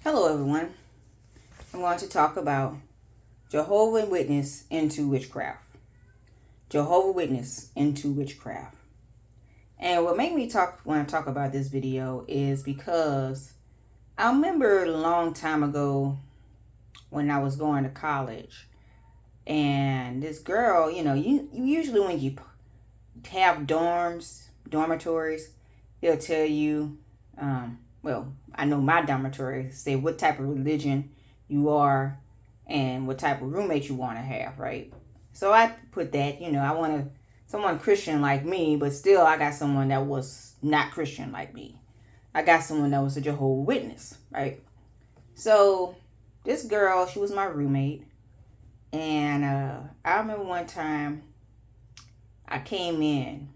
Hello everyone. I'm going to talk about Jehovah Witness into witchcraft. Jehovah Witness into witchcraft. And what made me want to talk about this video is because I remember a long time ago when I was going to college, and this girl, you usually when you have dormitories, they'll tell you, I know my dormitory say what type of religion you are and what type of roommate you want to have, right? So I put that, I want someone Christian like me, but still I got someone that was not Christian like me. I got someone that was a Jehovah Witness, right? So this girl, she was my roommate, and I remember one time I came in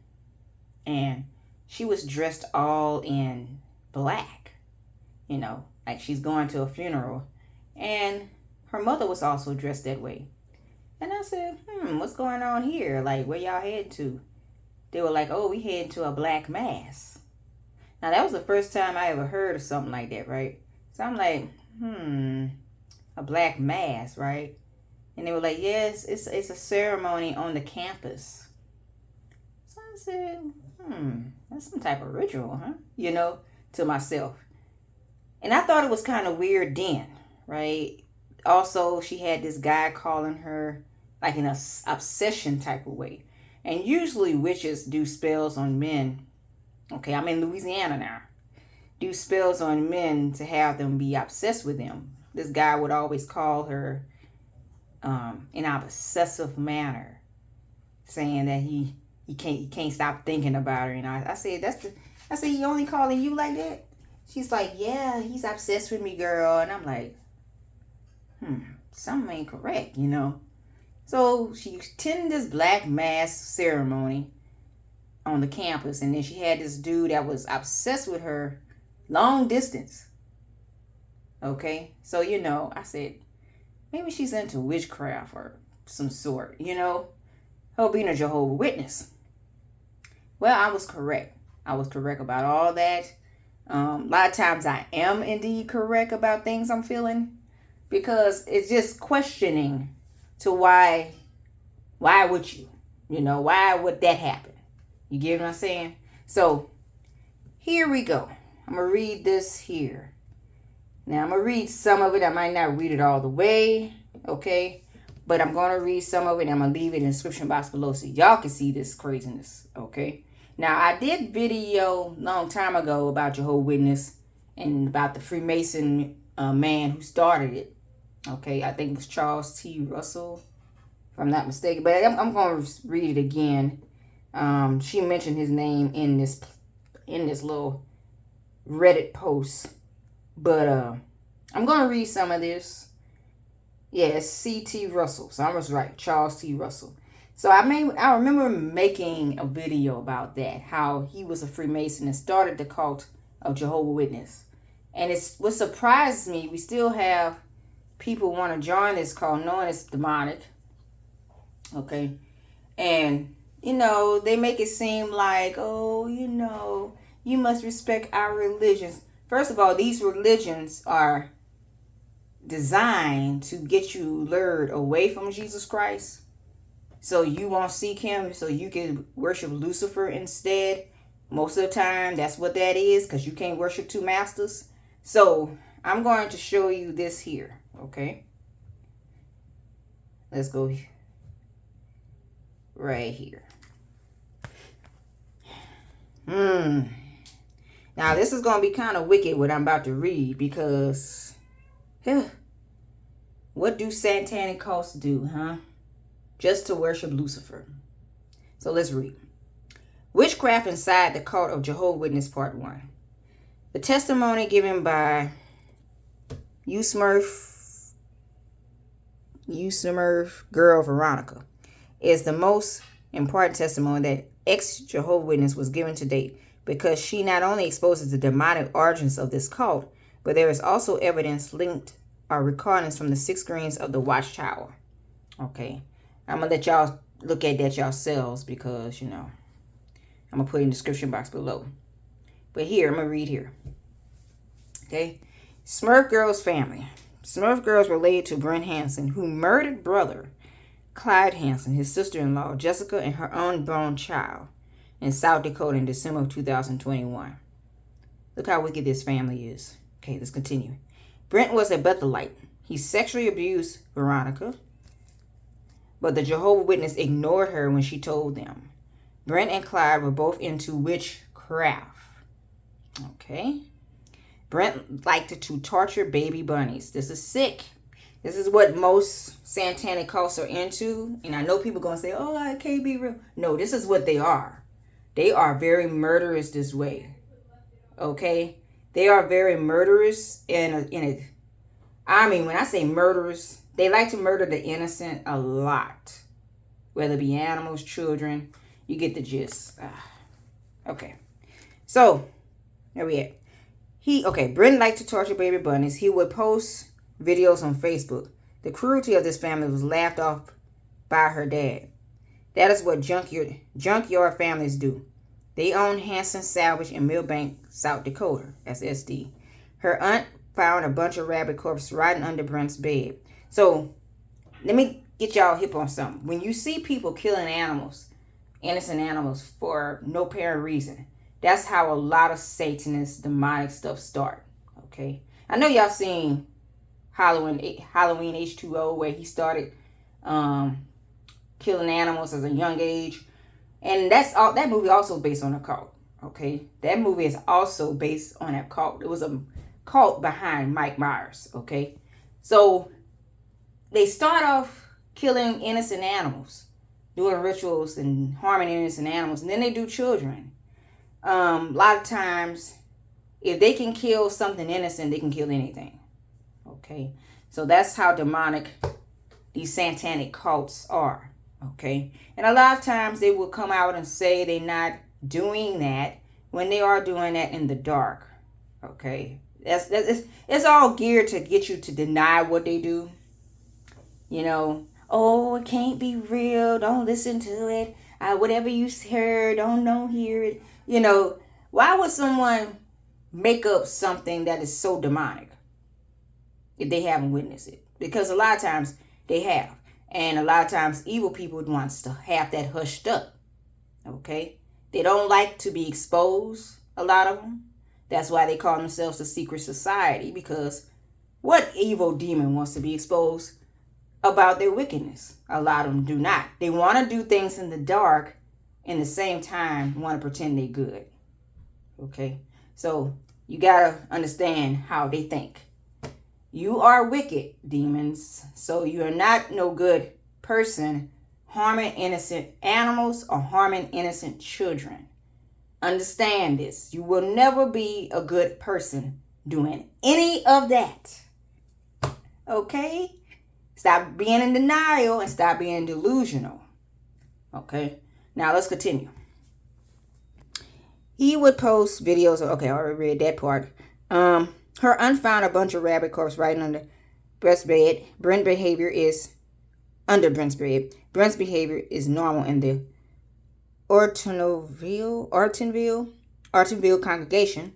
and she was dressed all in black, like she's going to a funeral. And her mother was also dressed that way. And I said, what's going on here? Like, where y'all heading to? They were like, oh, we heading to a black mass. Now, that was the first time I ever heard of something like that, right? So I'm like, a black mass, right? And they were like, yes, it's a ceremony on the campus. So I said, that's some type of ritual, huh? To myself. And I thought it was kind of weird then, right? Also, she had this guy calling her like in an obsession type of way. And usually witches do spells on men. Okay, I'm in Louisiana now. Do spells on men to have them be obsessed with them. This guy would always call her in an obsessive manner, saying that he can't stop thinking about her. And I said, he only calling you like that? She's like, yeah, he's obsessed with me, girl. And I'm like, something ain't correct, So she attended this black mass ceremony on the campus. And then she had this dude that was obsessed with her long distance. Okay? So, I said, maybe she's into witchcraft or some sort, her being a Jehovah Witness. Well, I was correct. I was correct about all that. A lot of times I am indeed correct about things I'm feeling, because it's just questioning to why would you? Why would that happen? You get what I'm saying? So here we go. I'm going to read this here. Now I'm going to read some of it. I might not read it all the way, okay? But I'm going to read some of it and I'm going to leave it in the description box below so y'all can see this craziness, okay? Now, I did video a long time ago about Jehovah's Witness and about the Freemason man who started it. Okay, I think it was Charles T. Russell, if I'm not mistaken. But I'm going to read it again. She mentioned his name in this little Reddit post. But I'm going to read some of this. Yeah, it's C.T. Russell. So I was right, Charles T. Russell. So I remember making a video about that, how he was a Freemason and started the cult of Jehovah's Witness. And it's what surprised me, we still have people want to join this cult knowing it's demonic. Okay. And, they make it seem like, oh, you must respect our religions. First of all, these religions are designed to get you lured away from Jesus Christ. So you won't seek him, so you can worship Lucifer instead. Most of the time, that's what that is, because you can't worship two masters. So I'm going to show you this here, okay? Let's go right here. Now, this is going to be kind of wicked what I'm about to read, because what do satanic cults do, huh? Just to worship Lucifer. So let's read. Witchcraft inside the cult of Jehovah's Witness, Part 1. The testimony given by Usmurf girl Veronica is the most important testimony that ex-Jehovah's Witness was given to date, because she not only exposes the demonic origins of this cult, but there is also evidence linked or recordings from the 6 screens of the Watchtower. Okay. I'm going to let y'all look at that yourselves, because, I'm going to put it in the description box below. But here, I'm going to read here. Okay. Smurf Girl's family. Smurf Girls related to Brent Hansen, who murdered brother Clyde Hansen, his sister-in-law Jessica, and her unborn child in South Dakota in December of 2021. Look how wicked this family is. Okay, let's continue. Brent was a Bethelite. He sexually abused Veronica, but the Jehovah Witness ignored her when she told them. Brent and Clyde were both into witchcraft. Okay. Brent liked to torture baby bunnies. This is sick. This is what most satanic cults are into. And I know people are going to say, oh, it can't be real. No, this is what they are. They are very murderous this way. Okay? They are very murderous I mean, when I say murderous, they like to murder the innocent a lot. Whether it be animals, children. You get the gist. Okay. So, there we are. Brent liked to torture baby bunnies. He would post videos on Facebook. The cruelty of this family was laughed off by her dad. That is what junkyard families do. They own Hanson Salvage in Millbank, South Dakota. That's SD. Her aunt found a bunch of rabbit corpses riding under Brent's bed. So, let me get y'all hip on something. When you see people killing animals, innocent animals, for no apparent reason, that's how a lot of Satanist, demonic stuff start. Okay? I know y'all seen Halloween H2O, where he started killing animals as a young age. And that movie also based on a cult. Okay? That movie is also based on a cult. It was a cult behind Mike Myers. Okay? So, they start off killing innocent animals, doing rituals and harming innocent animals, and then they do children. A lot of times, if they can kill something innocent, they can kill anything. Okay? So that's how demonic these satanic cults are. Okay? And a lot of times they will come out and say they're not doing that when they are doing that in the dark. Okay? It's all geared to get you to deny what they do. You know, oh, it can't be real. Don't listen to it. Whatever you heard, don't hear it. You know, why would someone make up something that is so demonic if they haven't witnessed it? Because a lot of times they have. And a lot of times evil people want to have that hushed up. Okay? They don't like to be exposed, a lot of them. That's why they call themselves the secret society. Because what evil demon wants to be exposed about their wickedness? A lot of them do not. They want to do things in the dark, and at the same time want to pretend they're good. Okay? So, you got to understand how they think. You are wicked, demons. So, you are not no good person harming innocent animals or harming innocent children. Understand this. You will never be a good person doing any of that. Okay? Stop being in denial and stop being delusional. Okay? Now let's continue. He would post videos of, okay, I already read that part. Her aunt found a bunch of rabbit corpses right under Brent's bed. Brent's behavior is normal in the Ortonville congregation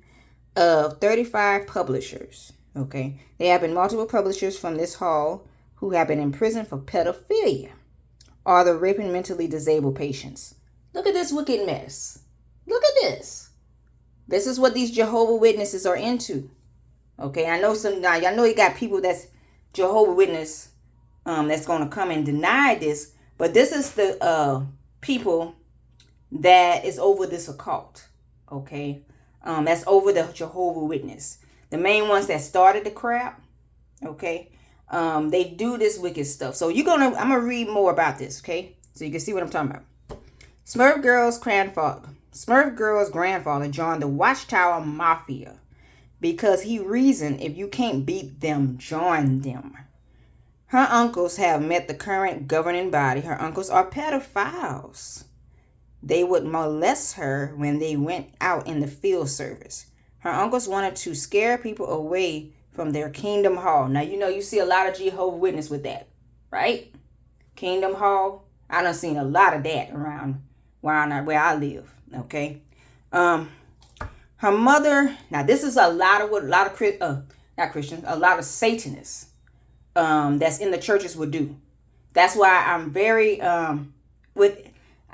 of 35 publishers. Okay? There have been multiple publishers from this hall who have been in prison for pedophilia or the raping mentally disabled patients. Look at this wicked mess. Look at this. This is what these Jehovah Witnesses are into. Okay, I know y'all know you got people that's Jehovah Witness that's going to come and deny this, but this is the people that is over this occult. Okay, that's over the Jehovah Witness. The main ones that started the crap. Okay. They do this wicked stuff. So I'm gonna read more about this, okay? So you can see what I'm talking about. Smurf Girl's grandfather joined the Watchtower Mafia because he reasoned if you can't beat them, join them. Her uncles have met the current governing body. Her uncles are pedophiles. They would molest her when they went out in the field service. Her uncles wanted to scare people away from their Kingdom Hall. Now, you see a lot of Jehovah's Witness with that, right? Kingdom Hall. I done seen a lot of that around where I live, okay? Her mother, now this is a lot of not Christians, a lot of Satanists that's in the churches would do. That's why I'm very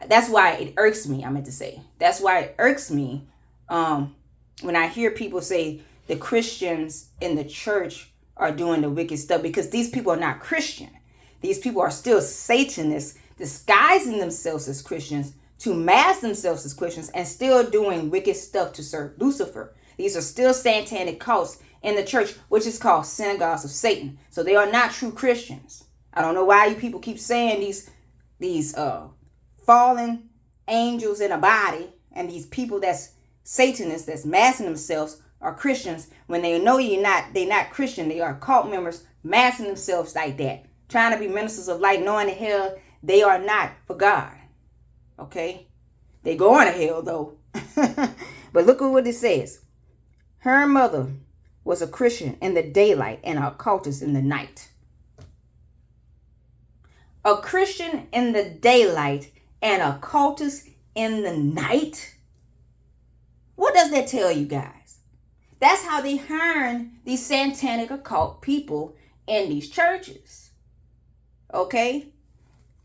that's why it irks me. I meant to say that's why it irks me when I hear people say the Christians in the church are doing the wicked stuff, because these people are not Christian. These people are still Satanists, disguising themselves as Christians to mask themselves as Christians and still doing wicked stuff to serve Lucifer. These are still satanic cults in the church, which is called synagogues of Satan. So they are not true Christians. I don't know why you people keep saying these fallen angels in a body and these people that's Satanists that's masking themselves are Christians when they know they're not Christian. They are cult members masking themselves like that, trying to be ministers of light, knowing the hell they are not for God. Okay? They go on to hell though. But look at what it says. Her mother was a Christian in the daylight and a occultist in the night. A Christian in the daylight and a cultist in the night? What does that tell you guys? That's how they harm these satanic occult people in these churches. Okay?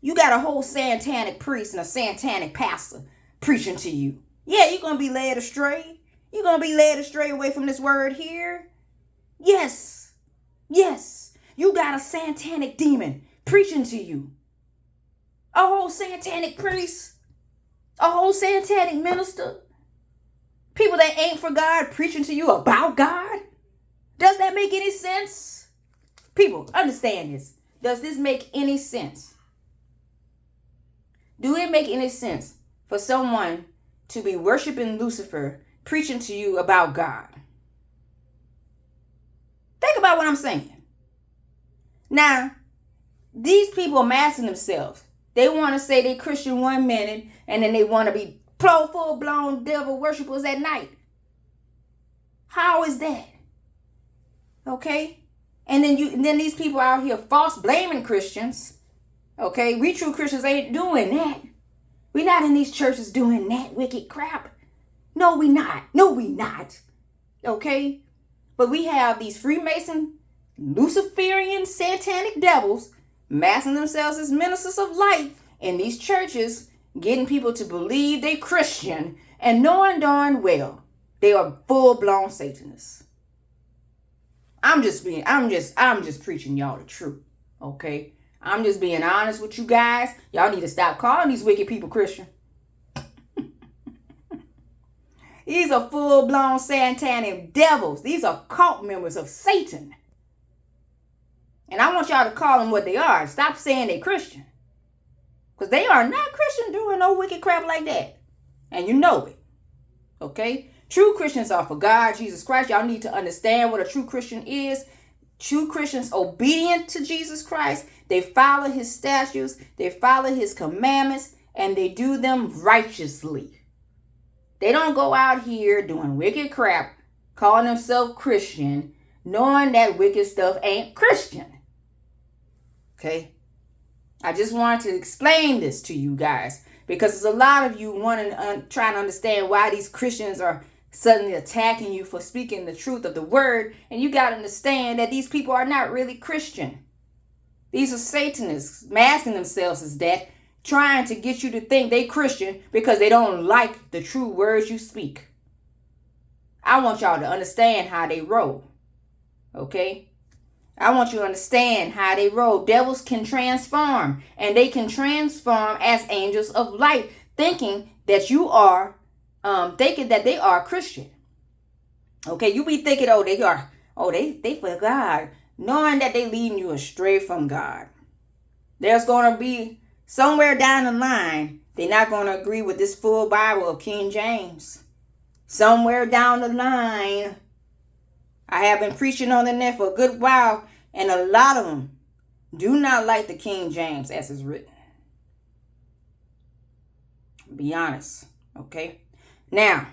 You got a whole satanic priest and a satanic pastor preaching to you. Yeah, you're going to be led astray. You're going to be led astray away from this word here. Yes. Yes. You got a satanic demon preaching to you. A whole satanic priest. A whole satanic minister. People that ain't for God preaching to you about God. Does that make any sense? People, understand this. Does this make any sense? Do it make any sense for someone to be worshiping Lucifer, preaching to you about God? Think about what I'm saying. Now, these people are masking themselves. They want to say they're Christian 1 minute and then they want to be full-blown devil worshipers at night. How is that? Okay? And then these people out here false blaming Christians. Okay? We true Christians ain't doing that. We're not in these churches doing that wicked crap. No, we not. No, we not. Okay? But we have these Freemason, Luciferian, satanic devils masking themselves as ministers of light in these churches, getting people to believe they Christian and knowing darn well they are full-blown Satanists. I'm just preaching y'all the truth. Okay? I'm just being honest with you guys. Y'all need to stop calling these wicked people Christian. These are full-blown satanic devils. These are cult members of Satan. And I want y'all to call them what they are. Stop saying they're Christian. Because they are not Christian doing no wicked crap like that. And you know it. Okay? True Christians are for God, Jesus Christ. Y'all need to understand what a true Christian is. True Christians obedient to Jesus Christ. They follow his statutes. They follow his commandments. And they do them righteously. They don't go out here doing wicked crap, calling themselves Christian, knowing that wicked stuff ain't Christian. Okay? I just wanted to explain this to you guys because there's a lot of you trying to understand why these Christians are suddenly attacking you for speaking the truth of the word. And you got to understand that these people are not really Christian. These are Satanists masking themselves as that, trying to get you to think they Christian because they don't like the true words you speak. I want y'all to understand how they roll. Okay? I want you to understand how they roll. Devils can transform, and they can transform as angels of light, thinking that they are Christian. Okay, you be thinking, they for God, knowing that they leading you astray from God. There's going to be somewhere down the line, they're not going to agree with this full Bible of King James. Somewhere down the line, I have been preaching on the net for a good while, and a lot of them do not like the King James as it's written. Be honest, okay? Now,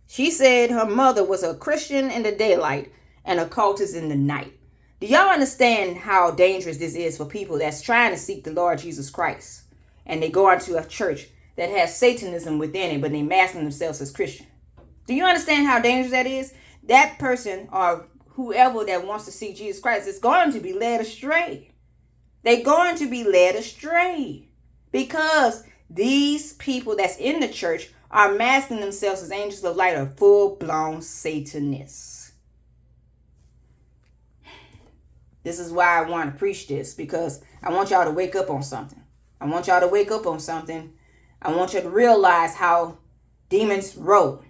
she said her mother was a Christian in the daylight and a cultist in the night. Do y'all understand how dangerous this is for people that's trying to seek the Lord Jesus Christ? And they go into a church that has Satanism within it, but they masking themselves as Christian. Do you understand how dangerous that is? That person or whoever that wants to see Jesus Christ is going to be led astray. They're going to be led astray because these people that's in the church are masking themselves as angels of light, or full-blown Satanists. This is why I want to preach this, because I want y'all to wake up on something. I want y'all to wake up on something. I want you to realize how demons roll.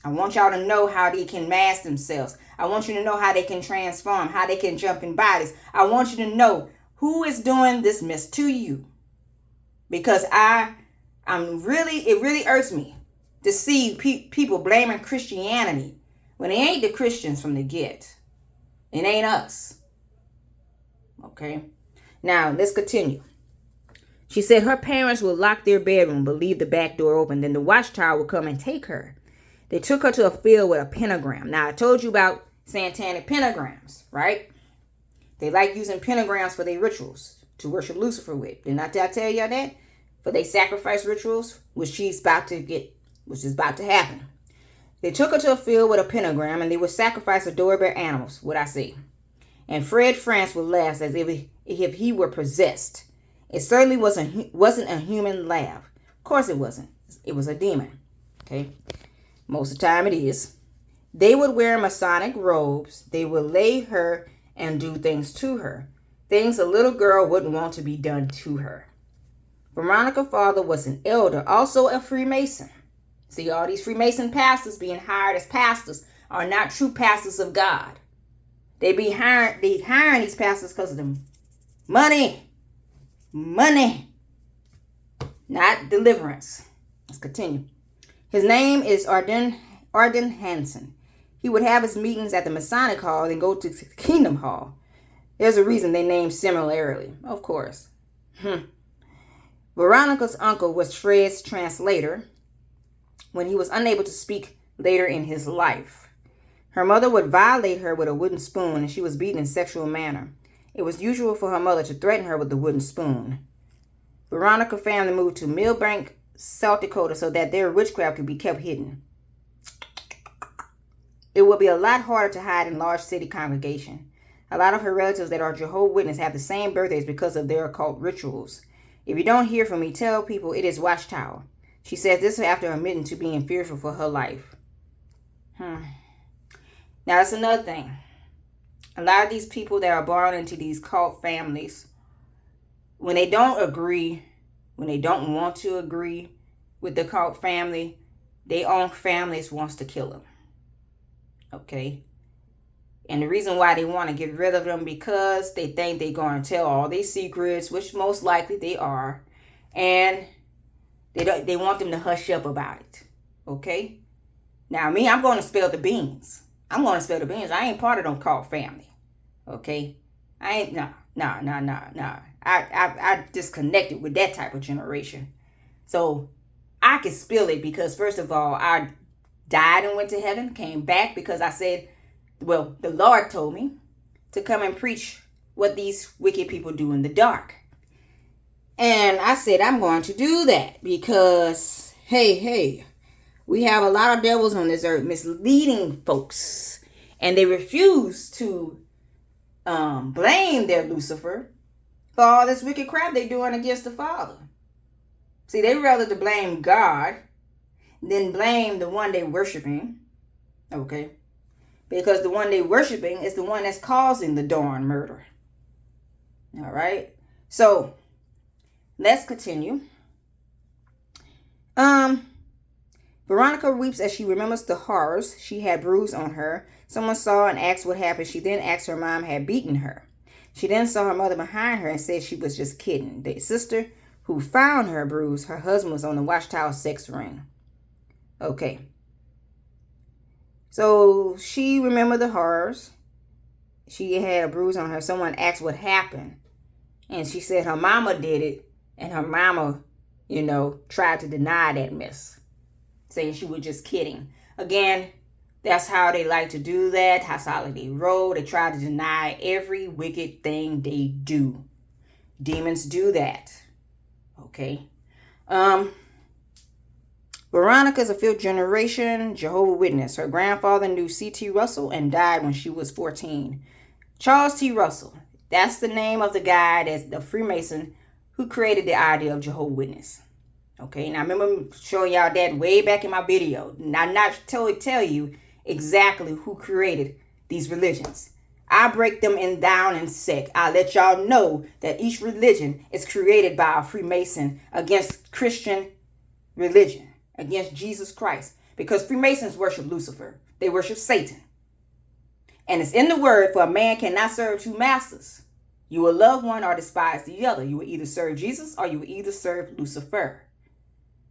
I want y'all to know how they can mask themselves. I want you to know how they can transform, how they can jump in bodies. I want you to know who is doing this mess to you. Because it really irks me to see people blaming Christianity when it ain't the Christians from the get. It ain't us. Okay. Now, let's continue. She said her parents would lock their bedroom but leave the back door open. Then the watchtower would come and take her. They took her to a field with a pentagram. Now, I told you about satanic pentagrams, right? They like using pentagrams for their rituals to worship Lucifer with. Didn't I tell y'all that? For their sacrifice rituals, which is about to happen. They took her to a field with a pentagram and they would sacrifice adorable animals, what I say. And Fred France would laugh as if he were possessed. It certainly wasn't a human laugh. Of course it wasn't. It was a demon. Okay? Most of the time it is. They would wear Masonic robes. They would lay her and do things to her. Things a little girl wouldn't want to be done to her. Veronica's father was an elder, also a Freemason. See, all these Freemason pastors being hired as pastors are not true pastors of God. They hiring these pastors because of them money, not deliverance. Let's continue. His name is Arden Hansen. He would have his meetings at the Masonic Hall, then go to the Kingdom Hall. There's a reason they named similarly, of course. Veronica's uncle was Fred's translator when he was unable to speak later in his life. Her mother would violate her with a wooden spoon, and she was beaten in sexual manner. It was usual for her mother to threaten her with the wooden spoon. Veronica's family moved to Millbank, South Dakota, so that their witchcraft could be kept hidden. It would be a lot harder to hide in large city congregation. A lot of her relatives that are Jehovah's Witnesses have the same birthdays because of their occult rituals. If you don't hear from me, tell people it is Watchtower. She says this after admitting to being fearful for her life. Now, that's another thing. A lot of these people that are born into these cult families, when they don't agree, when they don't want to agree with the cult family, their own families wants to kill them. Okay? And the reason why they want to get rid of them, because they think they're going to tell all these secrets, which most likely they are. And they want them to hush up about it. Okay? Now, me, I'm going to spill the beans. I ain't part of them cult family. Okay? I ain't, no. I disconnected with that type of generation. So, I can spill it because, first of all, I died and went to heaven, came back because I said, well, the Lord told me to come and preach what these wicked people do in the dark. And I said, I'm going to do that because, hey, we have a lot of devils on this earth misleading folks. And they refuse to blame their Lucifer for all this wicked crap they're doing against the Father. See, they rather to blame God than blame the one they're worshiping. Okay? Because the one they're worshiping is the one that's causing the darn murder. All right? So, let's continue. Veronica weeps as she remembers the horrors she had bruised on her. Someone saw and asked what happened. She then asked her mom had beaten her. She then saw her mother behind her and said she was just kidding. The sister who found her bruise, her husband was on the Watchtower sex ring. Okay. So she remembered the horrors. She had a bruise on her. Someone asked what happened. And she said her mama did it. And her mama, tried to deny that mess, saying she was just kidding. Again, that's how they like to do that. That's how they roll. They try to deny every wicked thing they do. Demons do that. Okay. Veronica is a fifth generation Jehovah's Witness. Her grandfather knew C.T. Russell and died when she was 14. Charles T. Russell, that's the name of the guy that's the Freemason who created the idea of Jehovah's Witness. Okay, now I remember showing y'all that way back in my video. Now, not totally tell you exactly who created these religions. I break them down in sect. I let y'all know that each religion is created by a Freemason against Christian religion, against Jesus Christ. Because Freemasons worship Lucifer. They worship Satan. And it's in the word, for a man cannot serve two masters. You will love one or despise the other. You will either serve Jesus or you will either serve Lucifer.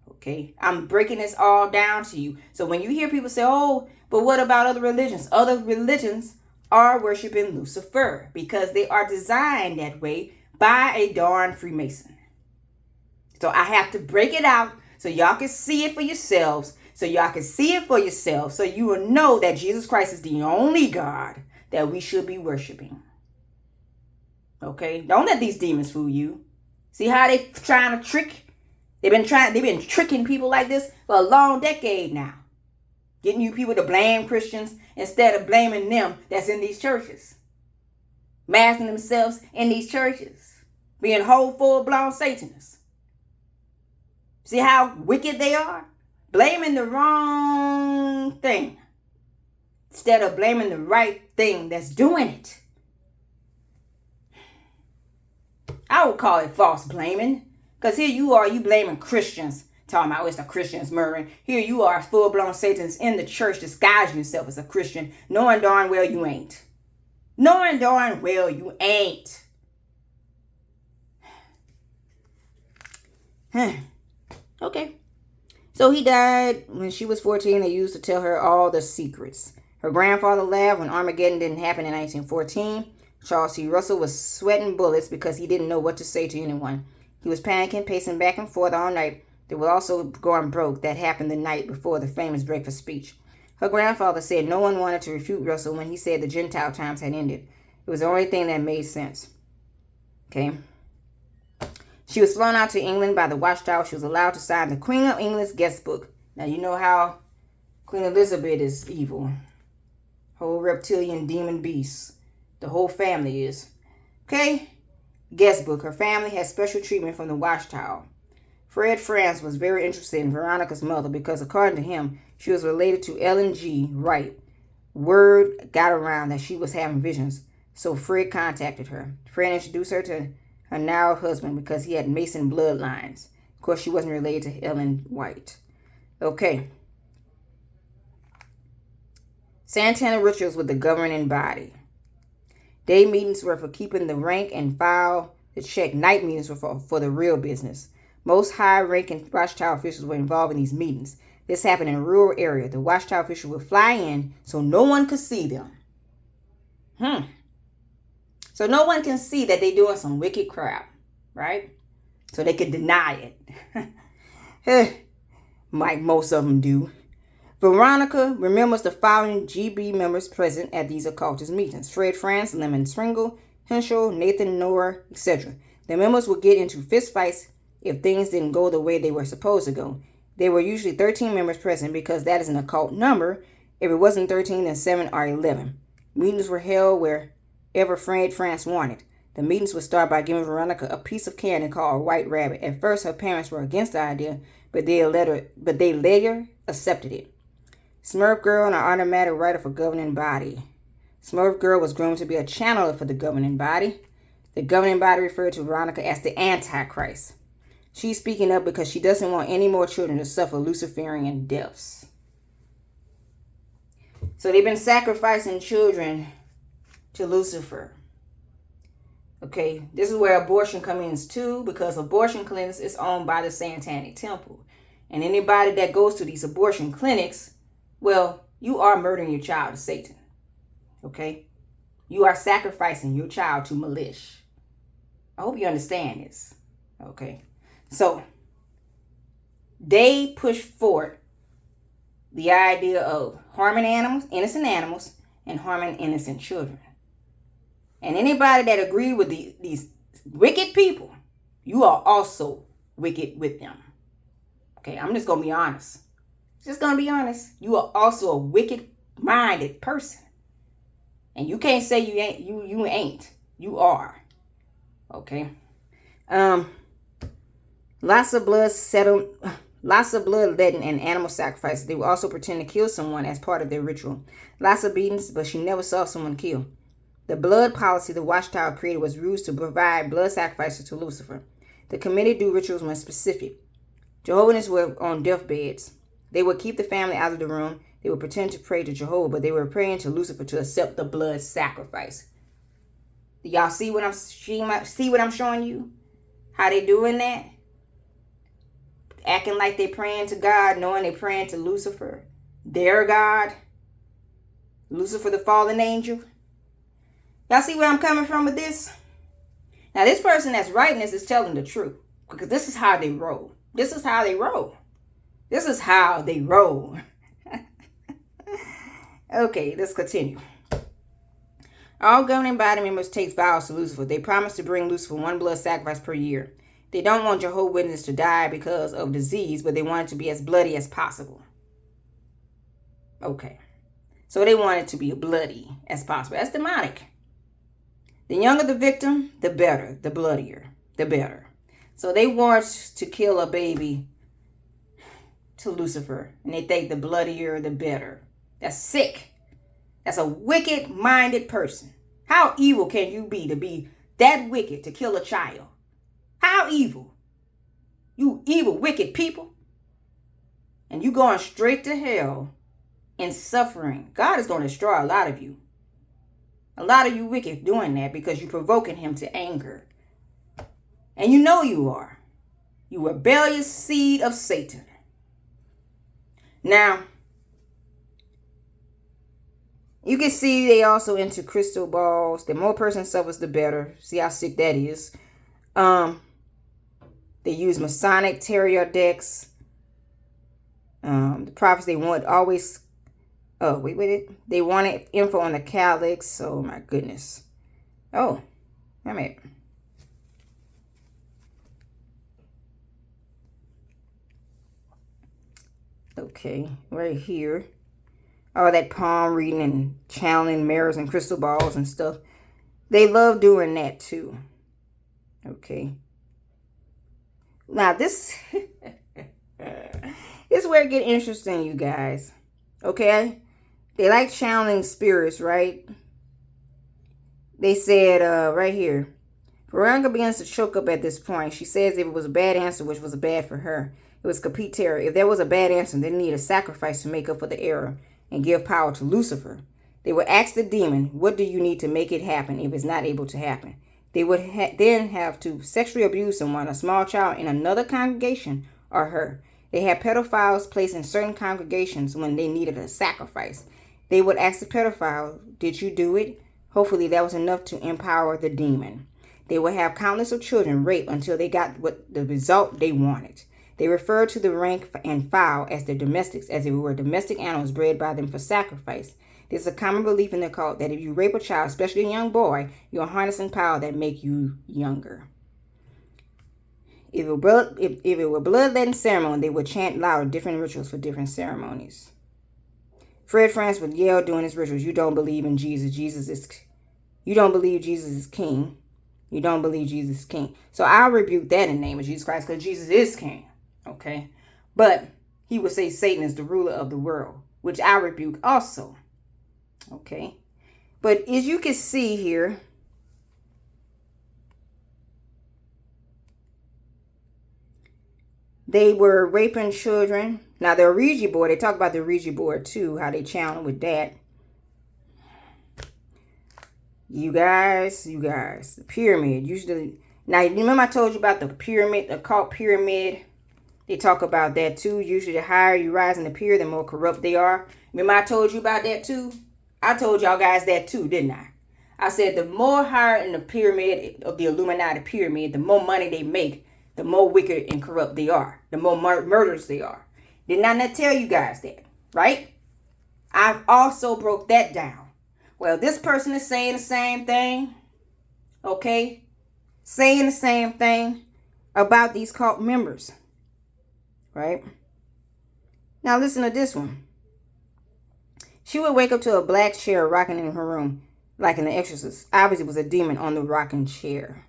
Okay, I'm breaking this all down to you. So when you hear people say, oh, but what about other religions? Other religions are worshiping Lucifer because they are designed that way by a darn Freemason. So I have to break it out so y'all can see it for yourselves. So y'all can see it for yourselves. So you will know that Jesus Christ is the only God that we should be worshiping. Okay, don't let these demons fool you. See how they trying to trick? They've been tricking people like this for a long decade now. Getting you people to blame Christians instead of blaming them that's in these churches. Masking themselves in these churches. Being whole full-blown Satanists. See how wicked they are? Blaming the wrong thing instead of blaming the right thing that's doing it. I would call it false blaming. Because here you are, you blaming Christians. Talking about it's the Christians murdering. Here you are, full-blown Satans in the church disguising yourself as a Christian, knowing darn well you ain't. Knowing darn well you ain't. Okay. So he died when she was 14. They used to tell her all the secrets. Her grandfather laughed when Armageddon didn't happen in 1914. Charles T. Russell was sweating bullets because he didn't know what to say to anyone. He was panicking, pacing back and forth all night. They were also going broke. That happened the night before the famous breakfast speech. Her grandfather said no one wanted to refute Russell when he said the Gentile times had ended. It was the only thing that made sense. Okay. She was flown out to England by the Watchtower. She was allowed to sign the Queen of England's guest book. Now, you know how Queen Elizabeth is evil. Whole reptilian demon beast. The whole family is. Okay. Guest book. Her family had special treatment from the Watchtower. Fred France was very interested in Veronica's mother because, according to him, she was related to Ellen G. Wright. Word got around that she was having visions, so Fred contacted her. Fred introduced her to her now husband because he had Mason bloodlines. Of course, she wasn't related to Ellen White. Okay. Santana rituals with the governing body. Day meetings were for keeping the rank and file the check. Night meetings were for the real business. Most high-ranking Watchtower officials were involved in these meetings. This happened in a rural area. The Watchtower official would fly in so no one could see them. So no one can see that they're doing some wicked crap, right? So they could deny it. Like most of them do. Veronica remembers the following GB members present at these occultist meetings: Fred France, Lemon Stringle, Henschel, Nathan Noor, etc. The members would get into fistfights if things didn't go the way they were supposed to go. There were usually 13 members present because that is an occult number. If it wasn't 13, then 7 or 11. Meetings were held wherever Fred France wanted. The meetings would start by giving Veronica a piece of candy called a white rabbit. At first, her parents were against the idea, but they later accepted it. Smurf Girl, an automatic writer for governing body. Smurf Girl was groomed to be a channeler for the governing body. The governing body referred to Veronica as the Antichrist. She's speaking up because she doesn't want any more children to suffer Luciferian deaths. So they've been sacrificing children to Lucifer. Okay, this is where abortion comes in too, because abortion clinics is owned by the Satanic Temple. And anybody that goes to these abortion clinics, well, you are murdering your child to Satan. Okay? You are sacrificing your child to Malish. I hope you understand this. Okay? So, they push forward the idea of harming animals, innocent animals, and harming innocent children. And anybody that agrees with these wicked people, you are also wicked with them. Okay, I'm just going to be honest. Just gonna be honest. You are also a wicked-minded person. And you can't say you ain't. You ain't. You are. Okay. Lots of blood settled. Lots of bloodletting and animal sacrifices. They would also pretend to kill someone as part of their ritual. Lots of beatings, but she never saw someone killed. The blood policy the Watchtower created was used to provide blood sacrifices to Lucifer. The committee do rituals when specific. Jehovah's were on deathbeds. They would keep the family out of the room. They would pretend to pray to Jehovah, but they were praying to Lucifer to accept the blood sacrifice. Do y'all see what I'm showing you? How they doing that? Acting like they praying to God, knowing they praying to Lucifer, their God. Lucifer, the fallen angel. Y'all see where I'm coming from with this? Now, this person that's writing this is telling the truth, because this is how they roll. This is how they roll. This is how they roll. Okay, let's continue. All governing body members take vows to Lucifer. They promise to bring Lucifer one blood sacrifice per year. They don't want Jehovah's Witnesses to die because of disease, but they want it to be as bloody as possible. Okay. So they want it to be bloody as possible. That's demonic. The younger the victim, the better. The bloodier, the better. So they want to kill a baby to Lucifer. And they think the bloodier, the better. That's sick. That's a wicked-minded person. How evil can you be to be that wicked to kill a child? How evil? You evil, wicked people. And you going straight to hell in suffering. God is going to destroy a lot of you. A lot of you wicked doing that because you're provoking him to anger. And you know you are. You rebellious seed of Satan. Now, you can see they also into crystal balls. The more person suffers, the better. See how sick that is. They use Masonic tarot decks. The prophets, they want always... Oh, wait. They wanted info on the calyx. Oh, my goodness. Oh, wait a minute. Okay, right here. All that palm reading and channeling mirrors and crystal balls and stuff. They love doing that too. Okay. Now this is where it gets interesting, you guys. Okay? They like channeling spirits, right? They said right here. Veronica begins to choke up at this point. She says if it was a bad answer, which was bad for her, it was complete terror. If there was a bad answer, they need a sacrifice to make up for the error and give power to Lucifer. They would ask the demon, what do you need to make it happen if it's not able to happen? They would then have to sexually abuse someone, a small child in another congregation, or her. They had pedophiles placed in certain congregations when they needed a sacrifice. They would ask the pedophile, did you do it? Hopefully that was enough to empower the demon. They would have countless of children raped until they got the result they wanted. They referred to the rank and file as their domestics, as if it were domestic animals bred by them for sacrifice. There's a common belief in the cult that if you rape a child, especially a young boy, you're harnessing power that make you younger. If it were bloodletting ceremony, they would chant louder different rituals for different ceremonies. Fred France would yell during his rituals, you don't believe in Jesus. You don't believe Jesus is king. You don't believe Jesus is king. So I'll rebuke that in the name of Jesus Christ because Jesus is king. Okay? But he would say Satan is the ruler of the world, which I rebuke also. Okay? But as you can see here, they were raping children. Now, the Ouija board, they talk about the Ouija board too, how they channel with that. You guys, the pyramid. Usually, now, remember I told you about the pyramid, the occult pyramid? They talk about that too. Usually, the higher you rise in the pyramid, the more corrupt they are. Remember I told you about that too? I told y'all guys that too, didn't I? I said the more higher in the pyramid of the Illuminati pyramid, the more money they make, the more wicked and corrupt they are, the more murders they are. Didn't I not tell you guys that, right? I've also broke that down. Well, this person is saying the same thing, okay? Saying the same thing about these cult members, right? Now listen to this one. She would wake up to a black chair rocking in her room, like in The Exorcist. Obviously, it was a demon on the rocking chair.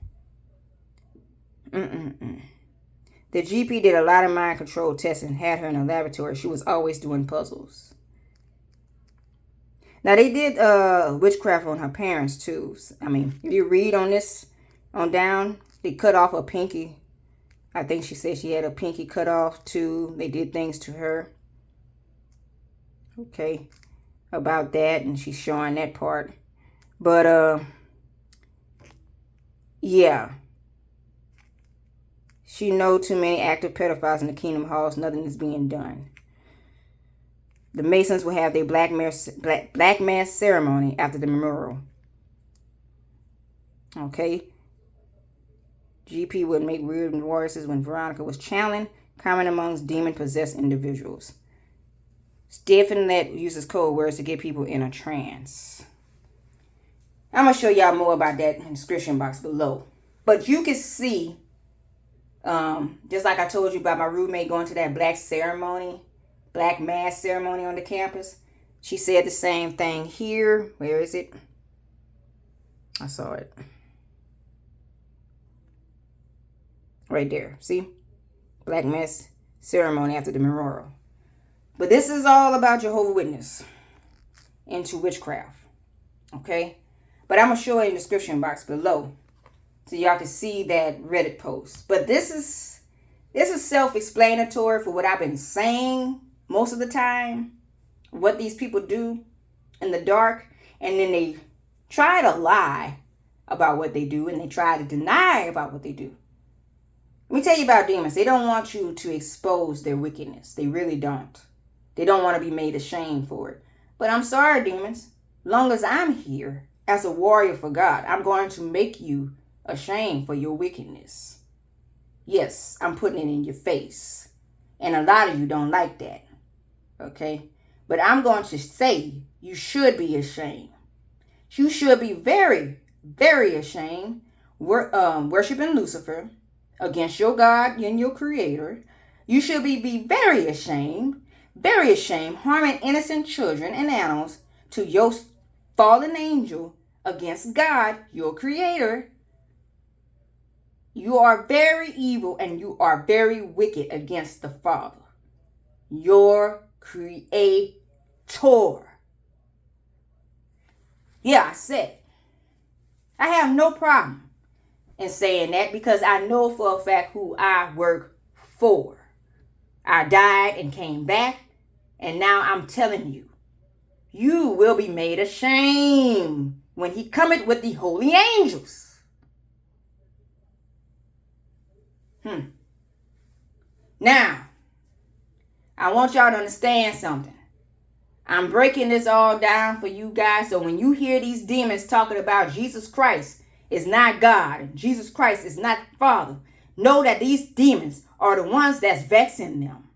The GP did a lot of mind control tests and had her in a laboratory. She was always doing puzzles. Now, they did witchcraft on her parents, too. I mean, if you read on this, on down, they cut off a pinky. I think she said she had a pinky cut off, too. They did things to her. Okay, about that, and she's showing that part. But, yeah. She know too many active pedophiles in the kingdom halls. Nothing is being done. The Masons will have their black mass ceremony after the memorial. Okay. GP would make weird noises when Veronica was channeling, common amongst demon-possessed individuals. Stephen Lett uses code words to get people in a trance. I'm going to show y'all more about that in the description box below. But you can see, just like I told you about my roommate going to that black mass ceremony on the campus. She said the same thing here. Where is it? I saw it. Right there. See? Black mass ceremony after the memorial. But this is all about Jehovah Witness into witchcraft. Okay? But I'm going to show it in the description box below so y'all can see that Reddit post. But this is self-explanatory for what I've been saying most of the time. What these people do in the dark. And then they try to lie about what they do. And they try to deny about what they do. Let me tell you about demons. They don't want you to expose their wickedness. They really don't. They don't want to be made ashamed for it. But I'm sorry, demons. Long as I'm here as a warrior for God, I'm going to make you ashamed for your wickedness. Yes, I'm putting it in your face. And a lot of you don't like that. Okay? But I'm going to say you should be ashamed. You should be very, very ashamed. Worshiping Lucifer against your God and your Creator. You should be very ashamed, harming innocent children and animals to your fallen angel against God, your Creator. You are very evil and you are very wicked against the Father, your Creator. Yeah, I said it. I have no problem in saying that because I know for a fact who I work for. I died and came back, and now I'm telling you, you will be made ashamed when he cometh with the holy angels. Now, I want y'all to understand something. I'm breaking this all down for you guys, so when you hear these demons talking about Jesus Christ is not God, and Jesus Christ is not Father, know that these demons are the ones that's vexing them.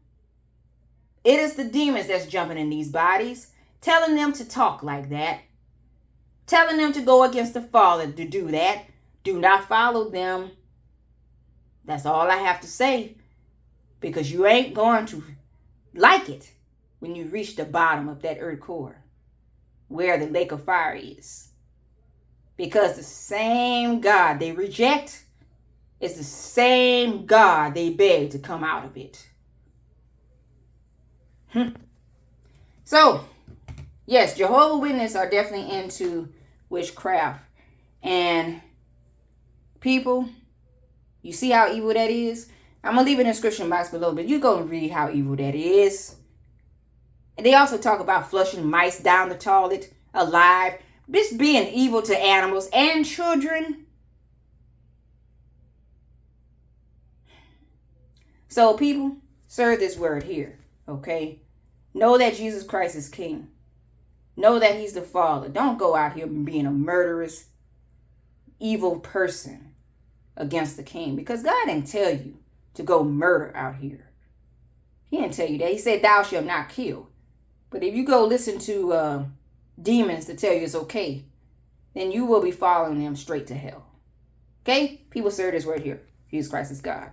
It is the demons that's jumping in these bodies, telling them to talk like that, telling them to go against the Father to do that. Do not follow them. That's all I have to say, because you ain't going to like it when you reach the bottom of that earth core, where the lake of fire is. Because the same God they reject is the same God they beg to come out of it. So, yes, Jehovah Witnesses are definitely into witchcraft. And people, you see how evil that is? I'm going to leave it in the description box below, but you go and read how evil that is. And they also talk about flushing mice down the toilet alive. This being evil to animals and children. So people, serve this word here, okay? Know that Jesus Christ is King. Know that he's the Father. Don't go out here being a murderous, evil person against the King, because God didn't tell you to go murder out here. He didn't tell you that. He said, thou shalt not kill. But if you go listen to demons to tell you it's okay, then you will be following them straight to hell. Okay? People, serve this word here. Jesus Christ is God.